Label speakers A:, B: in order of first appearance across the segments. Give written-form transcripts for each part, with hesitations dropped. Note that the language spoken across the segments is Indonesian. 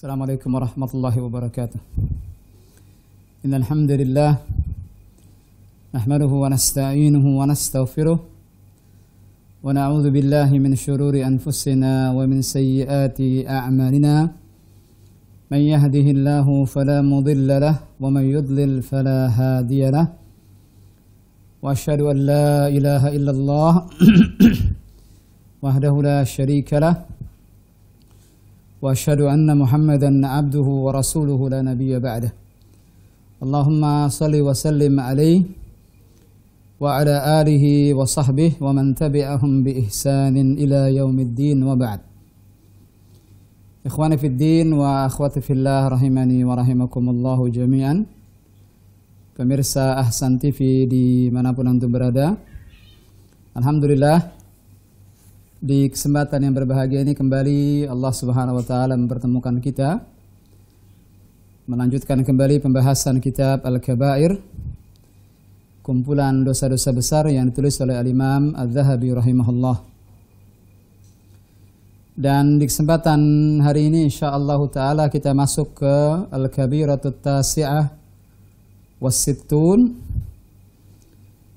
A: Assalamualaikum warahmatullahi wabarakatuh. Innal hamdalillah nahmaduhu wa nasta'inuhu wa nastaghfiruh wa na'udzu billahi min shururi anfusina wa min sayyiati a'malina. Man yahdihillahu fala mudilla lahu wa man yudlil fala hadiya lahu. Wa asyhadu an la ilaha illallah wahdahu la syarika lahu. Wa asyhadu anna Muhammadan abduhu wa rasuluhu la nabiyya ba'dah. Allahumma salli wa sallim alaihi wa ala alihi wa sahbihi wa man tabi'ahum bi ihsanin ila yaumiddin wa ba'd. Ikhwani fid din wa akhwati fillah rahimani wa rahimakumullahu jami'an. Pemirsa Ahsan TV dimanapun antum berada, alhamdulillah di kesempatan yang berbahagia ini kembali Allah Subhanahu wa taala mempertemukan kita melanjutkan kembali pembahasan kitab Al-Kabair, kumpulan dosa-dosa besar yang ditulis oleh Al-Imam Adz-Dzahabi rahimahullah. Dan di kesempatan hari ini insyaallah taala kita masuk ke Al-Kabiratut Tasi'ah was-Sittun,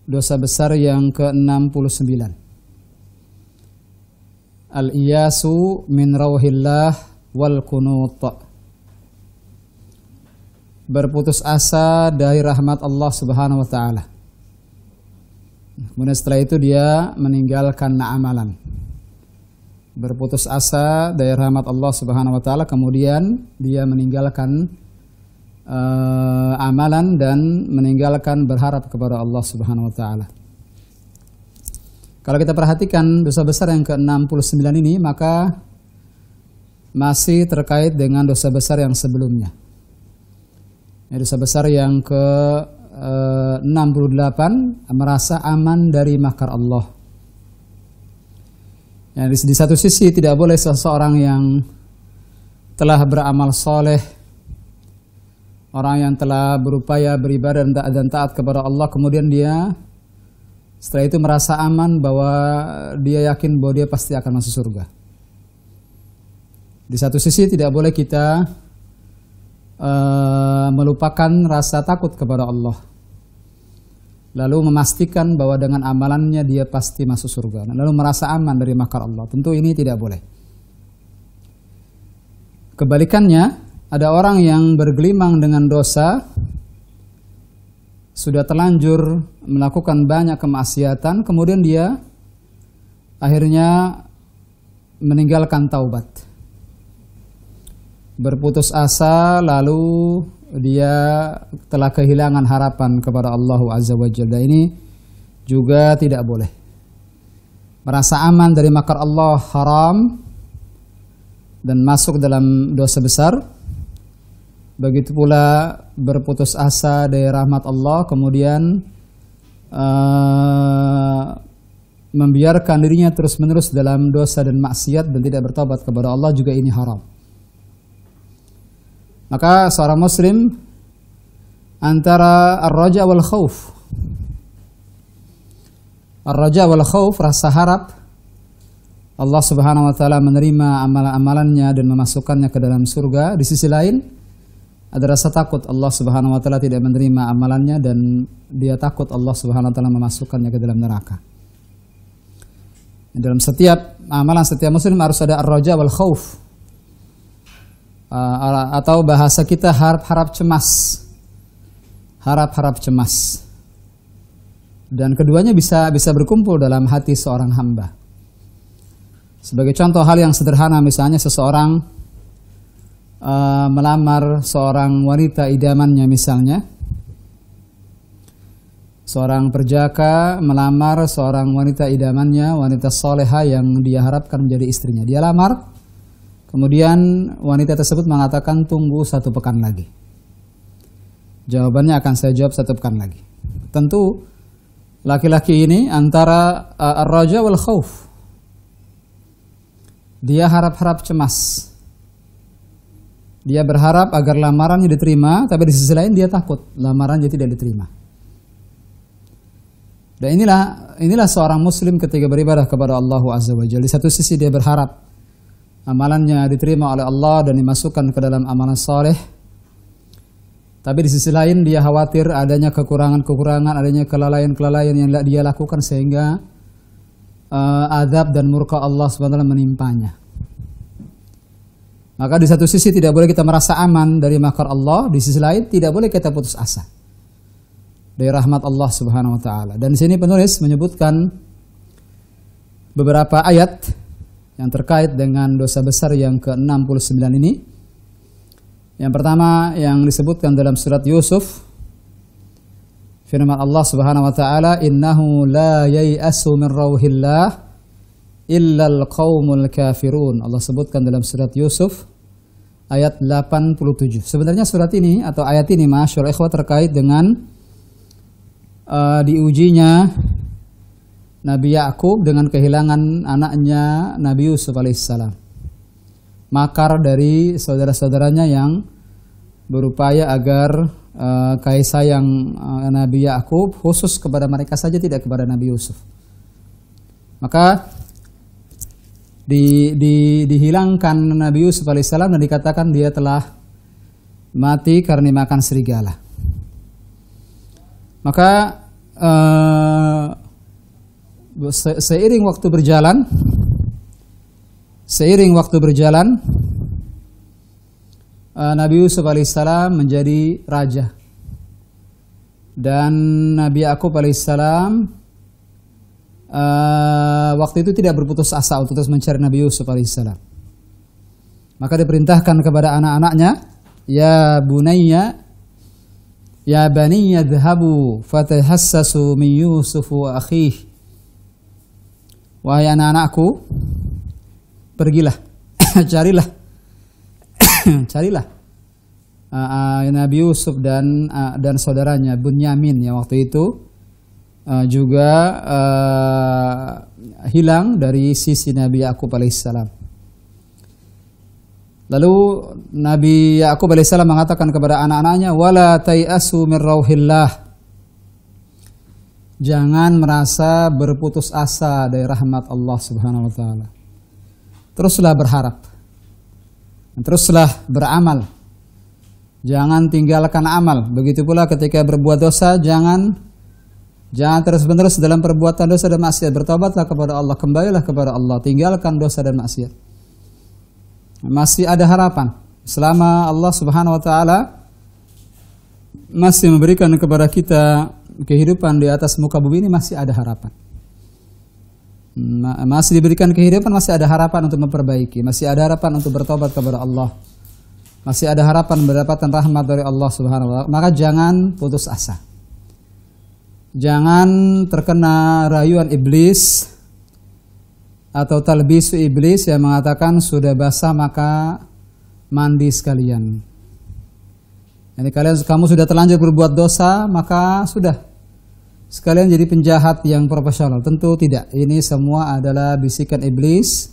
A: dosa besar yang ke-69. Al-iyasu min rauhillah wal qunut. Berputus asa dari rahmat Allah Subhanahu wa taala. Kemudian setelah itu dia meninggalkan amalan. Berputus asa dari rahmat Allah Subhanahu wa taala, kemudian dia meninggalkan amalan dan meninggalkan berharap kepada Allah Subhanahu wa taala. Kalau kita perhatikan dosa besar yang ke-69 ini, maka masih terkait dengan dosa besar yang sebelumnya. Dosa besar yang ke-68, merasa aman dari makar Allah. Ya, di satu sisi tidak boleh seseorang yang telah beramal soleh, orang yang telah berupaya beribadah dan taat kepada Allah, kemudian dia setelah itu merasa aman bahwa dia yakin bahwa dia pasti akan masuk surga. Di satu sisi tidak boleh kita melupakan rasa takut kepada Allah, lalu memastikan bahwa dengan amalannya dia pasti masuk surga, lalu merasa aman dari makar Allah. Tentu ini tidak boleh. Kebalikannya, ada orang yang bergelimang dengan dosa, sudah terlanjur melakukan banyak kemaksiatan, kemudian dia akhirnya meninggalkan taubat, berputus asa, lalu dia telah kehilangan harapan kepada Allah Azza wa Jalla. Ini juga tidak boleh. Merasa aman dari makar Allah haram dan masuk dalam dosa besar. Begitu pula berputus asa dari rahmat Allah, kemudian membiarkan dirinya terus-menerus dalam dosa dan maksiat dan tidak bertobat kepada Allah, juga ini haram. Maka seorang muslim antara ar-raja wal khauf. Ar-raja wal khauf, rasa harap Allah Subhanahu wa taala menerima amalan-amalannya dan memasukkannya ke dalam surga. Di sisi lain ada rasa takut Allah Subhanahu wa taala tidak menerima amalannya dan dia takut Allah Subhanahu wa taala memasukkannya ke dalam neraka. Dalam setiap amalan setiap muslim harus ada ar-raja wal khauf. Atau bahasa kita harap-harap cemas. Harap-harap cemas. Dan keduanya bisa berkumpul dalam hati seorang hamba. Sebagai contoh hal yang sederhana, misalnya seseorang melamar seorang wanita idamannya, misalnya seorang perjaka melamar seorang wanita idamannya, wanita soleha yang dia harapkan menjadi istrinya. Dia lamar, kemudian wanita tersebut mengatakan tunggu 1 pekan lagi. Jawabannya akan saya jawab 1 pekan lagi. Tentu laki-laki ini antara ar-raja wal khauf. Dia harap-harap cemas. Dia berharap agar lamarannya diterima, tapi di sisi lain dia takut lamarannya tidak diterima. Dan inilah seorang muslim ketika beribadah kepada Allah Azza wa Jalla. Di satu sisi dia berharap amalannya diterima oleh Allah dan dimasukkan ke dalam amalan soleh. Tapi di sisi lain dia khawatir adanya kekurangan-kekurangan, adanya kelalaian-kelalaian yang dia lakukan sehingga azab dan murka Allah SWT menimpanya. Maka di satu sisi tidak boleh kita merasa aman dari makar Allah, di sisi lain tidak boleh kita putus asa dari rahmat Allah Subhanahu wa taala. Dan di sini penulis menyebutkan beberapa ayat yang terkait dengan dosa besar yang ke-69 ini. Yang pertama yang disebutkan dalam surat Yusuf, firman Allah Subhanahu wa taala, "Innahu la yai'asu min rauhillah illa al-qaumul kafirun." Allah sebutkan dalam surat Yusuf ayat 87. Sebenarnya surat ini atau ayat ini ma'asyiral ikhwah terkait dengan diujinya Nabi Yakub dengan kehilangan anaknya Nabi Yusuf alaihissalam. Makar dari saudara-saudaranya yang berupaya agar kasih sayang Nabi Yakub khusus kepada mereka saja, tidak kepada Nabi Yusuf. Maka dihilangkan Nabi Yusuf alaihissalam dan dikatakan dia telah mati karena dimakan serigala. Maka seiring waktu berjalan, Nabi Yusuf alaihissalam menjadi raja dan Nabi Yakub alaihissalam waktu itu tidak berputus asa untuk terus mencari Nabi Yusuf alaihissalam. Maka diperintahkan kepada anak-anaknya, ya bunayya, ya bani yadhhabu fatahassasu min Yusuf wa akhihi. Wahai anak-anakku, pergilah, carilah Nabi Yusuf dan saudaranya Bunyamin yang waktu itu juga hilang dari sisi Nabi Yakub alaihissalam. Lalu Nabi Yakub alaihissalam mengatakan kepada anak-anaknya, wala tai'asu min rauhillah. Jangan merasa berputus asa dari rahmat Allah Subhanahu wa taala. Teruslah berharap. Teruslah beramal. Jangan tinggalkan amal. Begitu pula ketika berbuat dosa, jangan terus-menerus dalam perbuatan dosa dan maksiat. Bertobatlah kepada Allah, kembalilah kepada Allah, tinggalkan dosa dan maksiat. Masih ada harapan. Selama Allah Subhanahu wa taala masih memberikan kepada kita kehidupan di atas muka bumi ini, masih ada harapan. Masih diberikan kehidupan, masih ada harapan untuk memperbaiki, masih ada harapan untuk bertobat kepada Allah, masih ada harapan mendapatkan rahmat dari Allah Subhanahu wa taala. Maka jangan putus asa. Jangan terkena rayuan iblis atau talbisu iblis yang mengatakan sudah basah maka mandi sekalian. Jadi kamu sudah terlanjur berbuat dosa, maka sudah sekalian jadi penjahat yang profesional. Tentu tidak. Ini semua adalah bisikan iblis,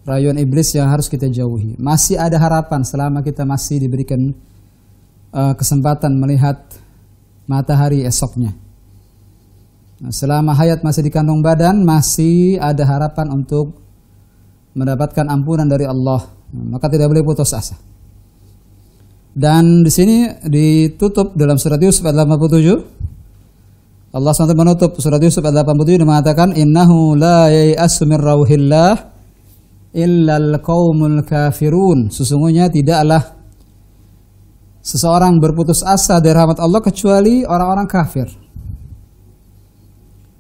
A: rayuan iblis yang harus kita jauhi. Masih ada harapan selama kita masih diberikan kesempatan melihat matahari esoknya. Nah, selama hayat masih di kandung badan, masih ada harapan untuk mendapatkan ampunan dari Allah. Maka tidak boleh putus asa. Dan di sini ditutup dalam surat Yusuf ayat 87. Allah SWT menutup surat Yusuf ayat 87 dan mengatakan, innahu la yai'asu min rauhillah illal qaumul kafirun. Sesungguhnya tidaklah seseorang berputus asa dari rahmat Allah kecuali orang-orang kafir.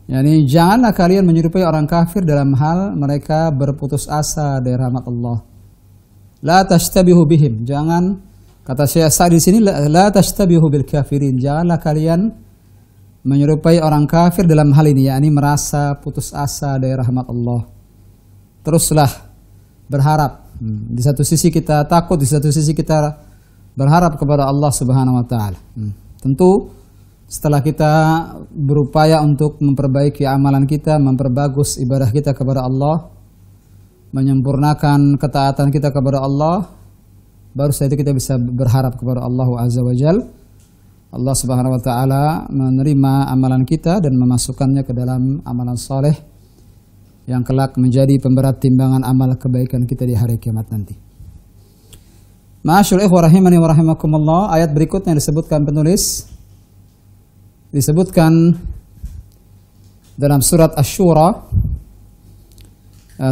A: Yani janganlah kalian menyerupai orang kafir dalam hal mereka berputus asa dari rahmat Allah. La tashtabihu bihim. Jangan, kata Syekh Sa'di di sini, la tashtabihu bil kafirin. Janganlah kalian menyerupai orang kafir dalam hal ini, yakni merasa putus asa dari rahmat Allah. Teruslah berharap. Di satu sisi kita takut, di satu sisi kita berharap kepada Allah Subhanahu wa taala. Tentu setelah kita berupaya untuk memperbaiki amalan kita, memperbagus ibadah kita kepada Allah, menyempurnakan ketaatan kita kepada Allah, baru setelah itu kita bisa berharap kepada Allah Azza wa Jalla. Allah Subhanahu wa taala menerima amalan kita dan memasukkannya ke dalam amalan saleh yang kelak menjadi pemberat timbangan amal kebaikan kita di hari kiamat nanti. Ma'asyur ikhwah rahimani wa rahimakumullah, ayat berikutnya disebutkan penulis, disebutkan dalam surat Asy-Syura,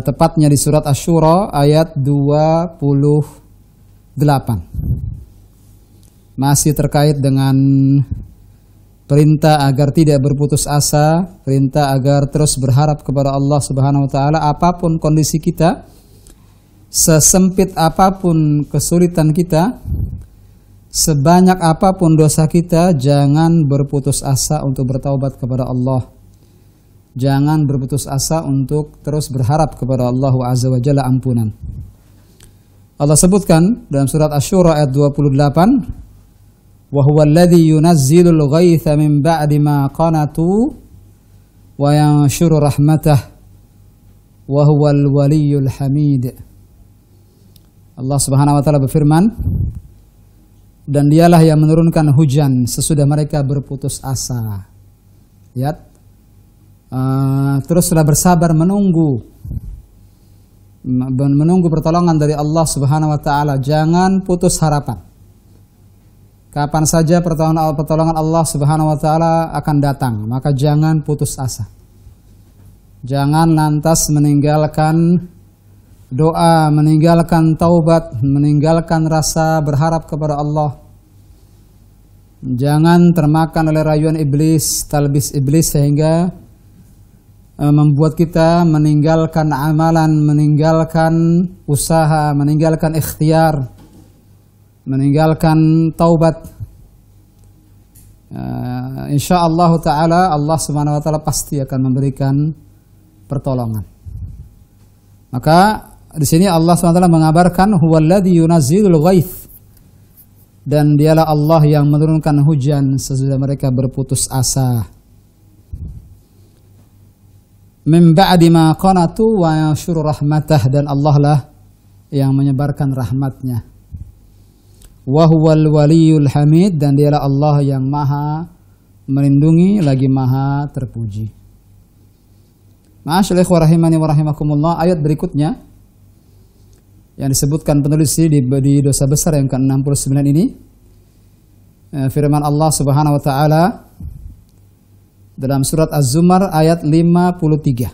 A: tepatnya di surat Asy-Syura ayat 28. Masih terkait dengan perintah agar tidak berputus asa, perintah agar terus berharap kepada Allah Subhanahu wa taala apapun kondisi kita, sesempit apapun kesulitan kita, sebanyak apapun dosa kita, jangan berputus asa untuk bertaubat kepada Allah. Jangan berputus asa untuk terus berharap kepada Allah Azza wa Jalla ampunan. Allah sebutkan dalam surat Asy-Syura ayat 28, wa huwa alladhi yunazzilul ghaitha min ba'di ma qanatu wa yanshuru rahmatah wa huwal waliyyul hamid. Allah Subhanahu wa taala berfirman, dan dialah yang menurunkan hujan sesudah mereka berputus asa. Lihat, teruslah bersabar menunggu pertolongan dari Allah Subhanahu wa taala, jangan putus harapan. Kapan saja pertolongan Allah Subhanahu wa taala akan datang, maka jangan putus asa. Jangan lantas meninggalkan doa, meninggalkan taubat, meninggalkan rasa berharap kepada Allah. Jangan termakan oleh rayuan iblis, talbis iblis, sehingga membuat kita meninggalkan amalan, meninggalkan usaha, meninggalkan ikhtiar, meninggalkan taubat. Insyaallah taala Allah Subhanahu wa taala pasti akan memberikan pertolongan. Maka di sini Allah Subhanahu wa taala mengabarkan huwallazi yunazzilul ghaits, dan dialah Allah yang menurunkan hujan sesudah mereka berputus asa. Min ba'di ma qanatu wa yanshuru rahmatah, dan Allah lah yang menyebarkan rahmatnya. Wa huwal waliyul hamid, dan dialah Allah yang maha melindungi lagi maha terpuji. Ma'asyil ikhwah rahimani wa rahimakumullah, ayat berikutnya yang disebutkan penulis di dosa besar yang ke-69 ini, firman Allah Subhanahu wa taala dalam surat Az-Zumar ayat 53.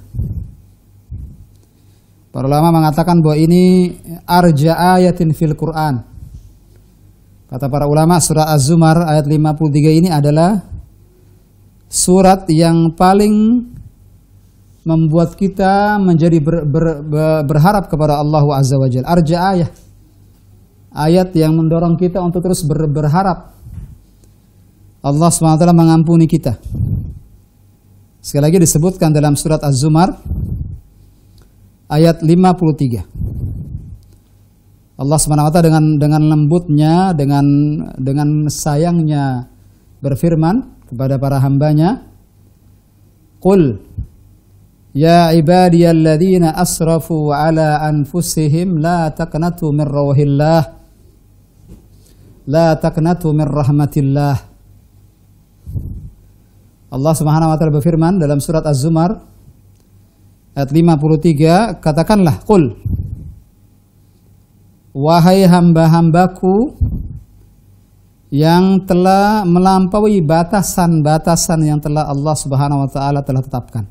A: Para ulama mengatakan bahwa ini arja ayatin fil Quran. Kata para ulama, surat Az-Zumar ayat 53 ini adalah surat yang paling membuat kita menjadi berharap kepada Allah Azza wa Jalla. Arja ayat, ayat yang mendorong kita untuk terus berharap Allah SWT mengampuni kita. Sekali lagi disebutkan dalam surat Az-Zumar ayat 53. Allah SWT dengan lembutnya, dengan sayangnya berfirman kepada para hambanya, Qul ya ibadiyalladzina asrafu ala anfusihim la taqnatu min rawhillah, la taqnatu min rahmatillah. Allah Subhanahu wa taala berfirman dalam surat Az-Zumar ayat 53, katakanlah, Qul, wahai hamba-hambaku yang telah melampaui batasan-batasan yang telah Allah Subhanahu wa taala telah tetapkan.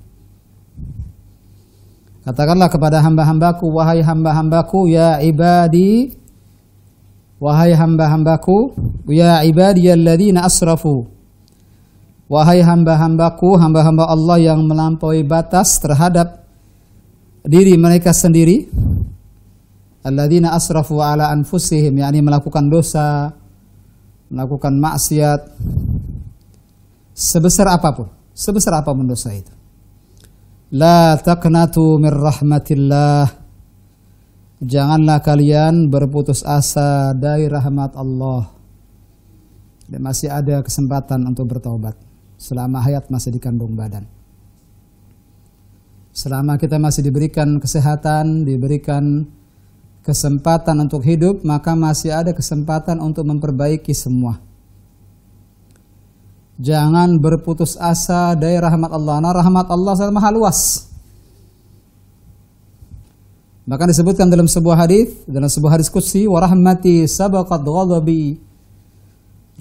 A: Katakanlah kepada hamba-hambaku, wahai hamba-hambaku, ya ibadi, wahai hamba-hambaku, ya ibadiyalladzina asrafu, wahai hamba-hambaku, hamba-hamba Allah yang melampaui batas terhadap diri mereka sendiri. Alladzina asrafu ala anfusihim, yakni melakukan dosa, melakukan maksiat sebesar apapun dosa itu. La taqnatu min rahmatillah, janganlah kalian berputus asa dari rahmat Allah. Dan masih ada kesempatan untuk bertaubat selama hayat masih di kandung badan. Selama kita masih diberikan kesehatan, diberikan kesempatan untuk hidup, maka masih ada kesempatan untuk memperbaiki semua. Jangan berputus asa dari rahmat Allah. Nah, rahmat Allah sangat maha luas. Bahkan disebutkan dalam sebuah hadis qudsi, wa rahmati sabaqat ghadabi.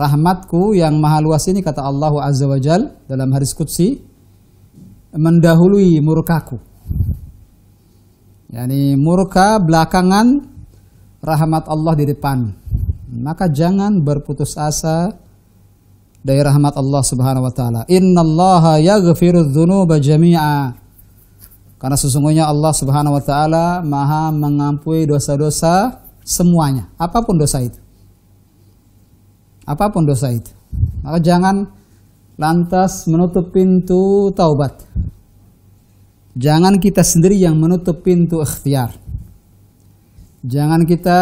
A: Rahmatku yang maha luas ini, kata Allah Azza wa Jal dalam hadis qudsi, mendahului murkaku. Yani murka belakangan, rahmat Allah di depan. Maka jangan berputus asa dari rahmat Allah Subhanahu wa taala. Innallaha yaghfiru dzunuba jami'a. Karena sesungguhnya Allah Subhanahu wa taala Maha mengampuni dosa-dosa semuanya, apapun dosa itu. Apapun dosa itu. Maka jangan lantas menutup pintu taubat. Jangan kita sendiri yang menutup pintu ikhtiar. Jangan kita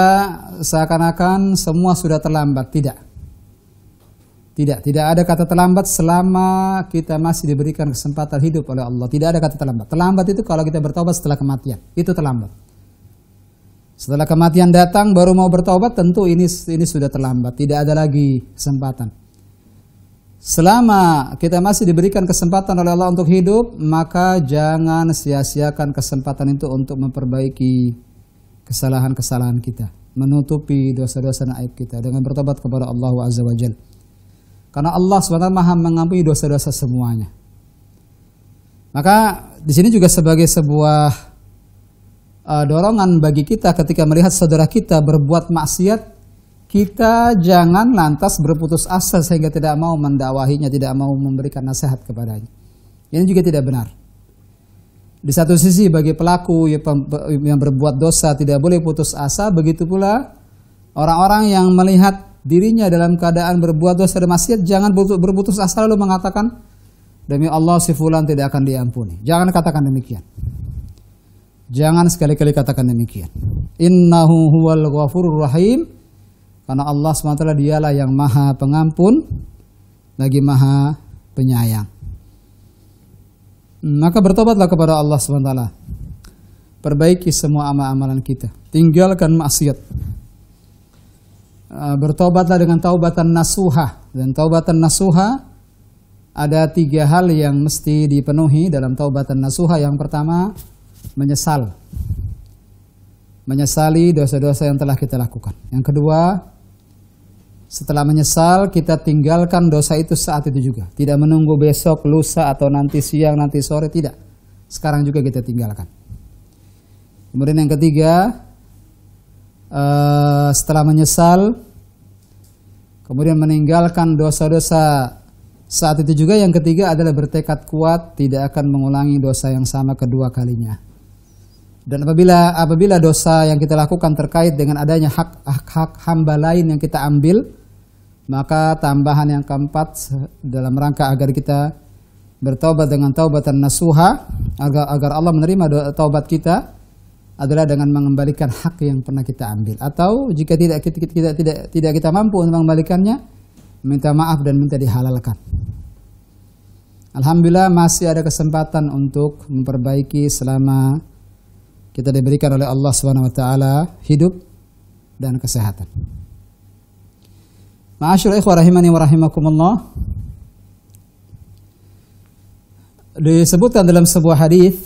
A: seakan-akan semua sudah terlambat. Tidak ada kata terlambat selama kita masih diberikan kesempatan hidup oleh Allah. Tidak ada kata terlambat. Terlambat itu kalau kita bertobat setelah kematian. Itu terlambat. Setelah kematian datang baru mau bertobat, tentu ini sudah terlambat. Tidak ada lagi kesempatan. Selama kita masih diberikan kesempatan oleh Allah untuk hidup, maka jangan sia-siakan kesempatan itu untuk memperbaiki kesalahan-kesalahan kita, menutupi dosa-dosa dan aib kita dengan bertobat kepada Allah Azza wa Jalla. Karena Allah SWT Maha mengampuni dosa-dosa semuanya. Maka di sini juga sebagai sebuah dorongan bagi kita ketika melihat saudara kita berbuat maksiat, kita jangan lantas berputus asa sehingga tidak mau mendakwahinya, tidak mau memberikan nasihat kepadanya. Ini juga tidak benar. Di satu sisi bagi pelaku yang berbuat dosa tidak boleh putus asa, begitu pula orang-orang yang melihat dirinya dalam keadaan berbuat dosa dan maksiat, jangan berputus asa lalu mengatakan, demi Allah si fulan tidak akan diampuni. Jangan katakan demikian. Jangan sekali-kali katakan demikian. Innahu huwal ghafurur rahim. Karena Allah SWT dialah yang maha pengampun, lagi maha penyayang. Maka bertobatlah kepada Allah SWT. Perbaiki semua amal-amalan kita. Tinggalkan maksiat. Bertobatlah dengan taubatan nasuha. Dan taubatan nasuha ada 3 hal yang mesti dipenuhi dalam taubatan nasuha. Yang pertama, menyesal. Menyesali dosa-dosa yang telah kita lakukan. Yang kedua, setelah menyesal kita tinggalkan dosa itu saat itu juga. Tidak menunggu besok, lusa, atau nanti siang, nanti sore. Tidak. Sekarang juga kita tinggalkan. Kemudian yang ketiga, setelah menyesal kemudian meninggalkan dosa-dosa saat itu juga. Yang ketiga adalah bertekad kuat tidak akan mengulangi dosa yang sama kedua kalinya. Dan apabila dosa yang kita lakukan terkait dengan adanya hak hamba lain yang kita ambil, maka tambahan yang keempat dalam rangka agar kita bertaubat dengan taubatan nasuha, agar Allah menerima taubat kita, adalah dengan mengembalikan hak yang pernah kita ambil. Atau jika tidak kita mampu untuk mengembalikannya, minta maaf dan minta dihalalkan. Alhamdulillah masih ada kesempatan untuk memperbaiki selama kita diberikan oleh Allah SWT hidup dan kesehatan. Ma'asyiral ikhwah rahimani wa rahimakumullah. Disebutkan dalam sebuah hadis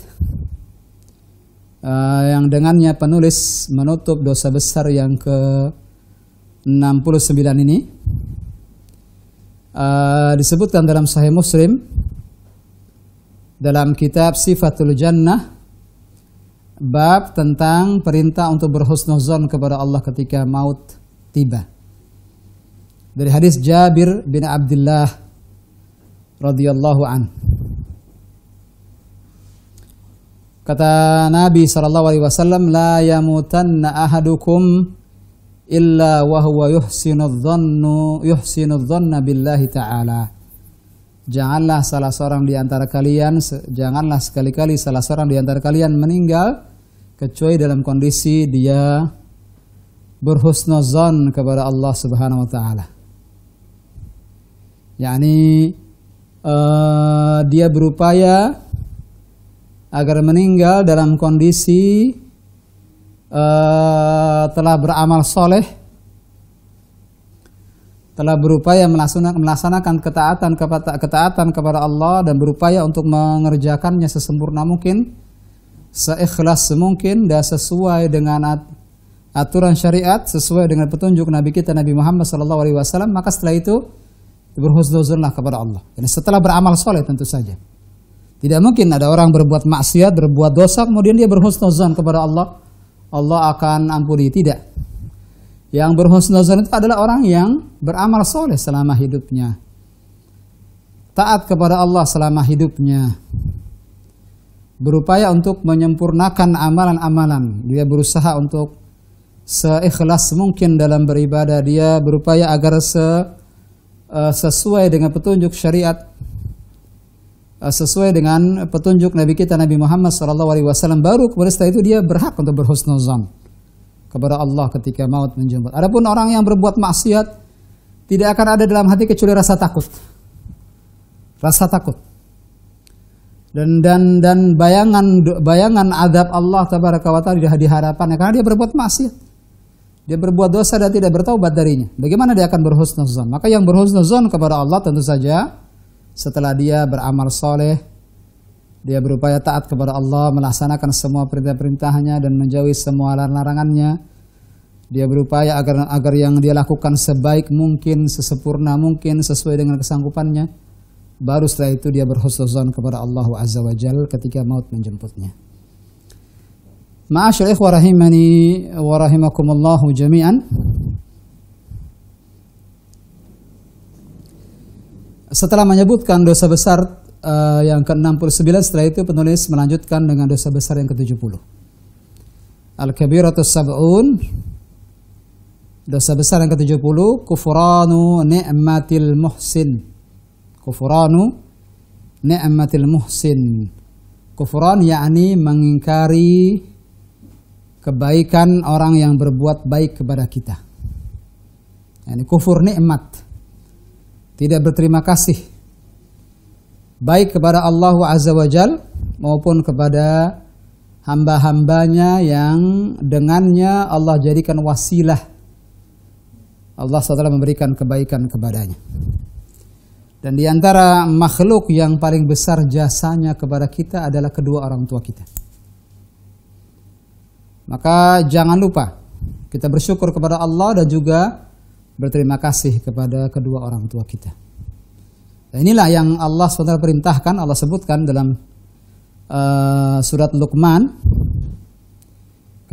A: yang dengannya penulis menutup dosa besar yang ke-69 ini. Disebutkan dalam Sahih Muslim dalam kitab Sifatul Jannah, bab tentang perintah untuk berhusnuzon kepada Allah ketika maut tiba. Dari hadis Jabir bin Abdullah radhiyallahu an. Kata Nabi SAW, la yamutanna ahadukum illa wa huwa yuhsinu dhanna billahi ta'ala. Janganlah sekali-kali salah seorang di antara kalian meninggal kecuali dalam kondisi dia berhusnuzan kepada Allah Subhanahu wa taala. yakni dia berupaya agar meninggal dalam kondisi telah beramal soleh, telah berupaya melaksanakan ketaatan kepada Allah dan berupaya untuk mengerjakannya sesempurna mungkin, seikhlas mungkin dan sesuai dengan aturan syariat, sesuai dengan petunjuk Nabi kita Nabi Muhammad SAW, maka setelah itu berhusnuzonlah kepada Allah. Dan setelah beramal soleh tentu saja. Tidak mungkin ada orang berbuat maksiat, berbuat dosa, kemudian dia berhusnuzon kepada Allah, Allah akan ampuni. Tidak. Yang berhusnuzon itu adalah orang yang beramal soleh selama hidupnya, taat kepada Allah selama hidupnya, berupaya untuk menyempurnakan amalan-amalan. Dia berusaha untuk seikhlas mungkin dalam beribadah. Dia berupaya agar sesuai dengan petunjuk syariat, sesuai dengan petunjuk Nabi kita Nabi Muhammad SAW. Baru kemudian setelah itu dia berhak untuk berhusnuzon kepada Allah ketika maut menjemput. Adapun orang yang berbuat maksiat, tidak akan ada dalam hati kecuali rasa takut. Rasa takut. Dan bayangan azab Allah tabaraka wa taala di hadapannya karena dia berbuat maksiat. Dia berbuat dosa dan tidak bertaubat darinya. Bagaimana dia akan berhusnuzon? Maka yang berhusnuzon kepada Allah tentu saja setelah dia beramal soleh, dia berupaya taat kepada Allah, melaksanakan semua perintah-perintahnya dan menjauhi semua larangannya. Dia berupaya agar yang dia lakukan sebaik mungkin, sesempurna mungkin, sesuai dengan kesanggupannya. Baru setelah itu dia berhusnuzon kepada Allah Azza wa Jalla ketika maut menjemputnya. Ma'asyil ikhwah rahimani wa rahimakumullahu jami'an. Setelah menyebutkan dosa besar yang ke-69, setelah itu penulis melanjutkan dengan dosa besar yang ke-70. Al-kabiratus sab'un, dosa besar yang ke-70, kufranu ni'matil muhsin. Kufranu ni'matil muhsin. Kufran yakni mengingkari kebaikan orang yang berbuat baik kepada kita. Yani kufur nikmat. Tidak berterima kasih baik kepada Allah Azza wa Jal maupun kepada hamba-hambanya yang dengannya Allah jadikan wasilah Allah SWT memberikan kebaikan kepadanya. Dan di antara makhluk yang paling besar jasanya kepada kita adalah kedua orang tua kita. Maka jangan lupa kita bersyukur kepada Allah dan juga berterima kasih kepada kedua orang tua kita. Dan inilah yang Allah SWT perintahkan, Allah sebutkan dalam surat Luqman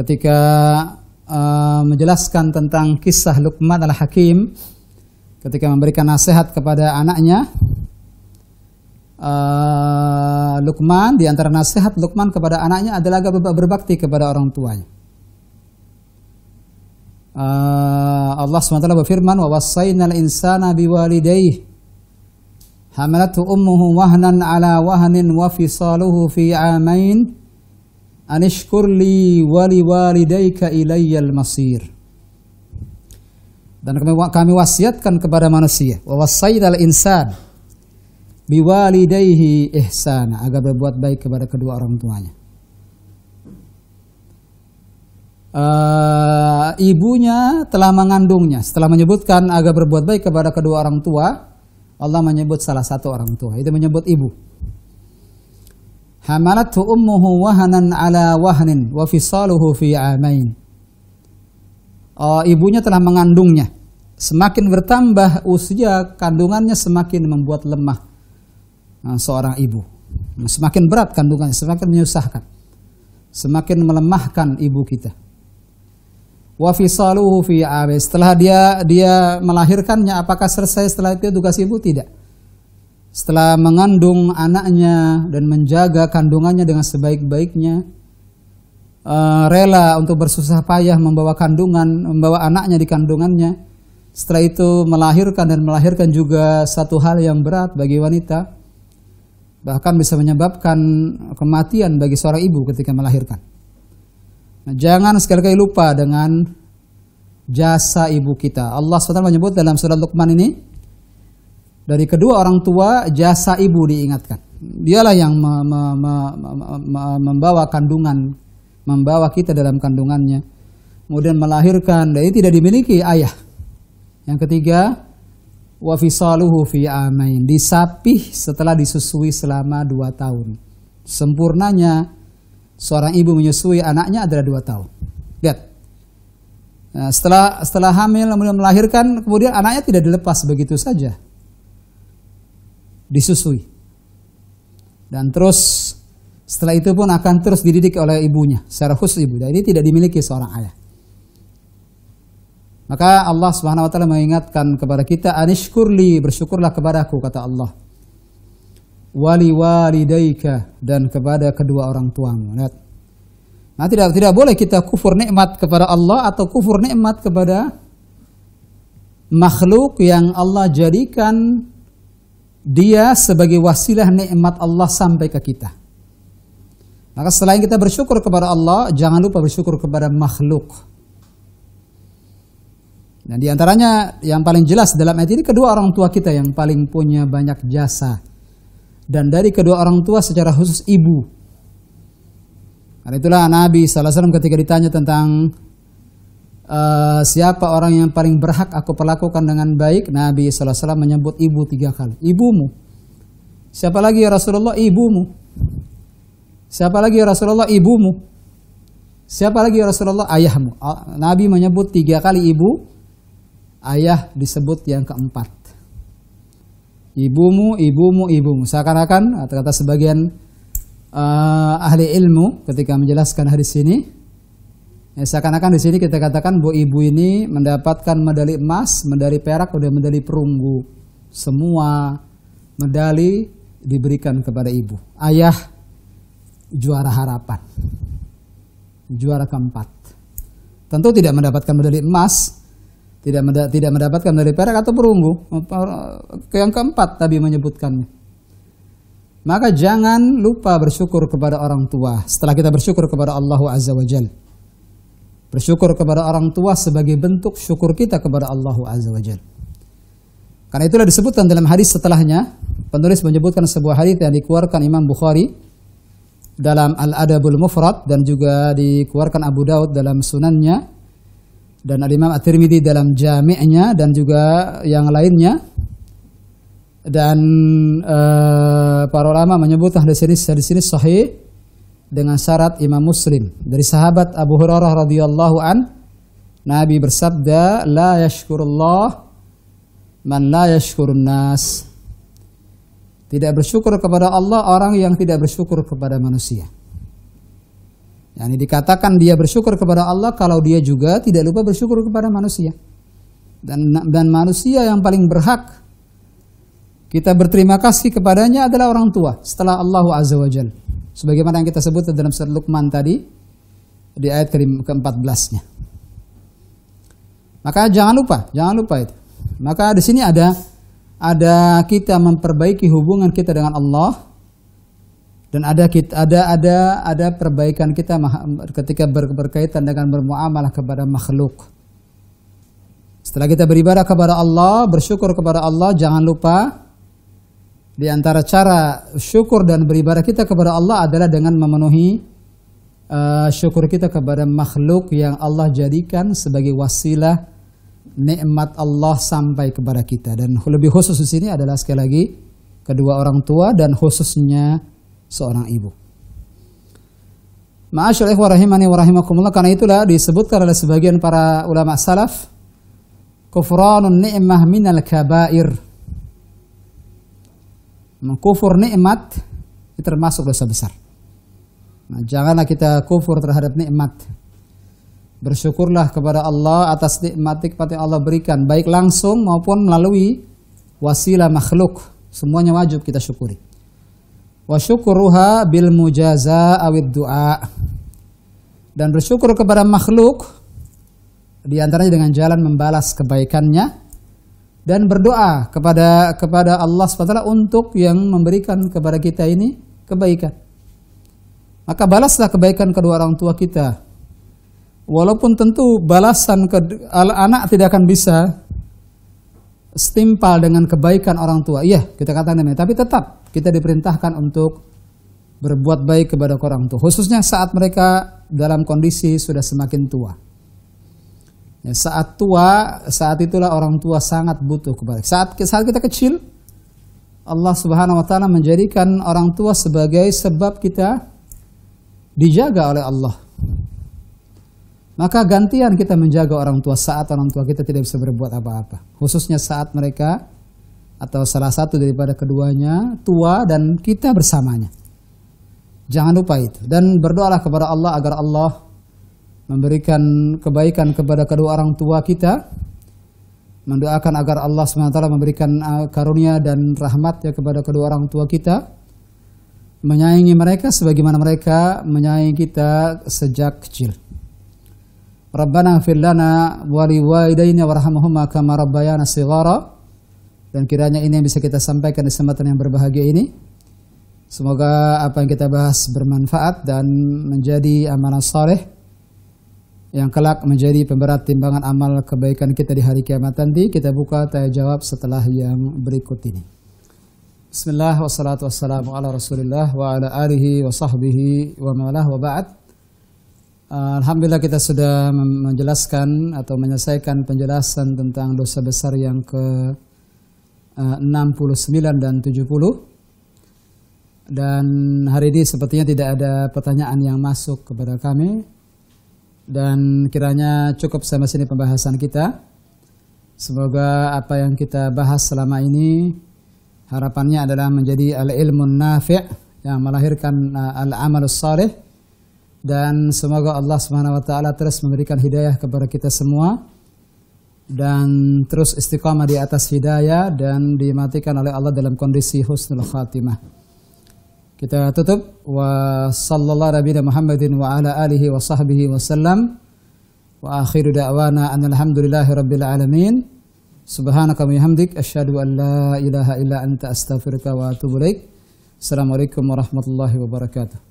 A: ketika menjelaskan tentang kisah Luqman al-Hakim ketika memberikan nasihat kepada anaknya. Luqman, di antara nasihat Luqman kepada anaknya adalah agar berbakti kepada orang tuanya. Allah SWT berfirman, wa wassaynal insana biwalidayhi hamalathu ummuhu wahnan ala wahnin wa fisaluhu fi amain anishkur li wa liwalidayka ilayyal masir. Dan kami wasiatkan kepada manusia, wa wassaynal insan biwalidayhi ihsana, agar berbuat baik kepada kedua orang tuanya. Ibunya telah mengandungnya. Setelah menyebutkan agar berbuat baik kepada kedua orang tua, Allah menyebut salah satu orang tua, itu menyebut ibu. Hamalathu ummuhu wahanan ala wahnin wa fisaluhu fi amain. Ibunya telah mengandungnya. Semakin bertambah usia kandungannya, semakin membuat lemah seorang ibu. Semakin berat kandungannya, semakin menyusahkan, semakin melemahkan ibu kita. Wa fisaluhu fi amain. Setelah dia melahirkannya, apakah selesai setelah itu tugas ibu? Tidak. Setelah mengandung anaknya dan menjaga kandungannya dengan sebaik-baiknya, rela untuk bersusah payah membawa anaknya di kandungannya. Setelah itu melahirkan juga satu hal yang berat bagi wanita, bahkan bisa menyebabkan kematian bagi seorang ibu ketika melahirkan. Nah, jangan sekali-kali lupa dengan jasa ibu kita. Allah SWT menyebut dalam surat Luqman ini, dari kedua orang tua jasa ibu diingatkan. Dialah yang membawa kandungan, membawa kita dalam kandungannya, kemudian melahirkan, dan ini tidak dimiliki ayah. Yang ketiga, wa fisaluhu fi amain, disapih setelah disusui selama 2 tahun. Sempurnanya seorang ibu menyusui anaknya adalah 2 tahun. Lihat. Nah, setelah hamil kemudian melahirkan, kemudian anaknya tidak dilepas begitu saja. Disusui. Dan terus setelah itu pun akan terus dididik oleh ibunya secara khusus ibu. Dan ini tidak dimiliki seorang ayah. Maka Allah Subhanahu wa taala mengingatkan kepada kita, anishkurli, bersyukurlah kepadaku, kata Allah. Wali walidaika, dan kepada kedua orang tuamu. Lihat. Nah, tidak boleh kita kufur nikmat kepada Allah atau kufur nikmat kepada makhluk yang Allah jadikan dia sebagai wasilah nikmat Allah sampai ke kita. Maka selain kita bersyukur kepada Allah, jangan lupa bersyukur kepada makhluk. Dan diantaranya yang paling jelas dalam ayat ini, kedua orang tua kita yang paling punya banyak jasa. Dan dari kedua orang tua secara khusus ibu. Karena itulah Nabi SAW ketika ditanya tentang siapa orang yang paling berhak aku perlakukan dengan baik, Nabi SAW menyebut ibu 3 kali. Ibumu. Siapa lagi ya Rasulullah? Ibumu. Siapa lagi ya Rasulullah? Ibumu. Siapa lagi ya Rasulullah? Ayahmu. Nabi menyebut 3 kali ibu. Ayah disebut yang keempat. Ibumu, ibumu, ibumu. Seakan-akan kata sebagian ahli ilmu ketika menjelaskan hadis ini, seakan-akan di sini kita katakan bahwa ibu ini mendapatkan medali emas, medali perak, dan medali perunggu. Semua medali diberikan kepada ibu. Ayah juara harapan, juara keempat. Tentu tidak mendapatkan medali emas, tidak mendapatkan medali perak atau perunggu. Yang keempat tadi menyebutkannya. Maka jangan lupa bersyukur kepada orang tua setelah kita bersyukur kepada Allah Azza wa Jalla. Bersyukur kepada orang tua sebagai bentuk syukur kita kepada Allah Azza wa Jalla. Karena itulah disebutkan dalam hadis setelahnya, penulis menyebutkan sebuah hadis yang dikeluarkan Imam Bukhari dalam Al-Adabul Mufrad dan juga dikeluarkan Abu Daud dalam sunannya, dan Al-Imam At-Tirmidzi dalam Jami'-nya, dan juga yang lainnya. Dan para ulama menyebut hadis ini sahih dengan syarat Imam Muslim. Dari sahabat Abu Hurairah radhiyallahu an, Nabi bersabda, la yashkurullah man la yashkurun nas. Tidak bersyukur kepada Allah orang yang tidak bersyukur kepada manusia. Yani dikatakan dia bersyukur kepada Allah kalau dia juga tidak lupa bersyukur kepada manusia. Dan manusia yang paling berhak kita berterima kasih kepadanya adalah orang tua setelah Allah Azza wa Jalla. Sebagaimana yang kita sebut dalam surat Luqman tadi di ayat ke-14-nya. Maka jangan lupa itu. Maka di sini ada kita memperbaiki hubungan kita dengan Allah. Dan ada perbaikan kita ketika berkaitan dengan bermuamalah kepada makhluk. Setelah kita beribadah kepada Allah, bersyukur kepada Allah, jangan lupa di antara cara syukur dan beribadah kita kepada Allah adalah dengan memenuhi syukur kita kepada makhluk yang Allah jadikan sebagai wasilah nikmat Allah sampai kepada kita. Dan lebih khusus di sini adalah sekali lagi kedua orang tua dan khususnya seorang ibu. Ma'asyarul ikhwah rahimani wa rahimakumullah, karena itulah disebutkan oleh sebagian para ulama salaf, kufranun ni'mah minal kabair. Mengkufur nikmat itu termasuk dosa besar. Nah, janganlah kita kufur terhadap nikmat. Bersyukurlah kepada Allah atas nikmat yang Allah berikan, baik langsung maupun melalui wasilah makhluk. Semuanya wajib kita syukuri. Wa syukuruha bil mujaza awid du'a. Dan bersyukur kepada makhluk di antaranya dengan jalan membalas kebaikannya dan berdoa kepada Allah SWT untuk yang memberikan kepada kita ini kebaikan. Maka balaslah kebaikan kedua orang tua kita. Walaupun tentu balasan anak tidak akan bisa setimpal dengan kebaikan orang tua. Iya, kita katakan demikian, tapi tetap kita diperintahkan untuk berbuat baik kepada orang tua, khususnya saat mereka dalam kondisi sudah semakin tua. Ya, saat tua, saat itulah orang tua sangat butuh kebaikan. Saat kita kecil, Allah Subhanahu wa taala menjadikan orang tua sebagai sebab kita dijaga oleh Allah. Maka gantian kita menjaga orang tua saat orang tua kita tidak bisa berbuat apa-apa. Khususnya saat mereka atau salah satu daripada keduanya tua dan kita bersamanya. Jangan lupa itu. Dan berdoalah kepada Allah agar Allah memberikan kebaikan kepada kedua orang tua kita. Mendoakan agar Allah SWT memberikan karunia dan rahmatnya kepada kedua orang tua kita. Menyayangi mereka sebagaimana mereka menyayangi kita sejak kecil. Rabbana ighfir lana wa liwalidayna warhamhuma kama rabbayana shighara. Dan kiranya ini yang bisa kita sampaikan di kesempatan yang berbahagia ini. Semoga apa yang kita bahas bermanfaat dan menjadi amalan saleh yang kelak menjadi pemberat timbangan amal kebaikan kita di hari kiamat nanti. Kita buka tanya jawab setelah yang berikut ini. Bismillah wassalatu wassalamu ala Rasulillah wa ala alihi wa sahbihi wa mawalah wa ba'd. Alhamdulillah kita sudah menjelaskan atau menyelesaikan penjelasan tentang dosa besar yang ke 69 dan 70. Dan hari ini sepertinya tidak ada pertanyaan yang masuk kepada kami. Dan kiranya cukup sampai sini pembahasan kita. Semoga apa yang kita bahas selama ini harapannya adalah menjadi al-ilmun nafi' yang melahirkan al-amalus salih. Dan semoga Allah Subhanahu wa taala terus memberikan hidayah kepada kita semua dan terus istiqamah di atas hidayah dan dimatikan oleh Allah dalam kondisi husnul khatimah. Kita tutup wa sallallahu nabiyana Muhammadin wa ala alihi wa sahbihi wasallam wa akhiru da'wana alhamdulillahi rabbil alamin. Subhanaka wa bihamdik asyhadu an la ilaha illa anta astaghfiruka wa atubu ilaik. Assalamualaikum warahmatullahi wabarakatuh.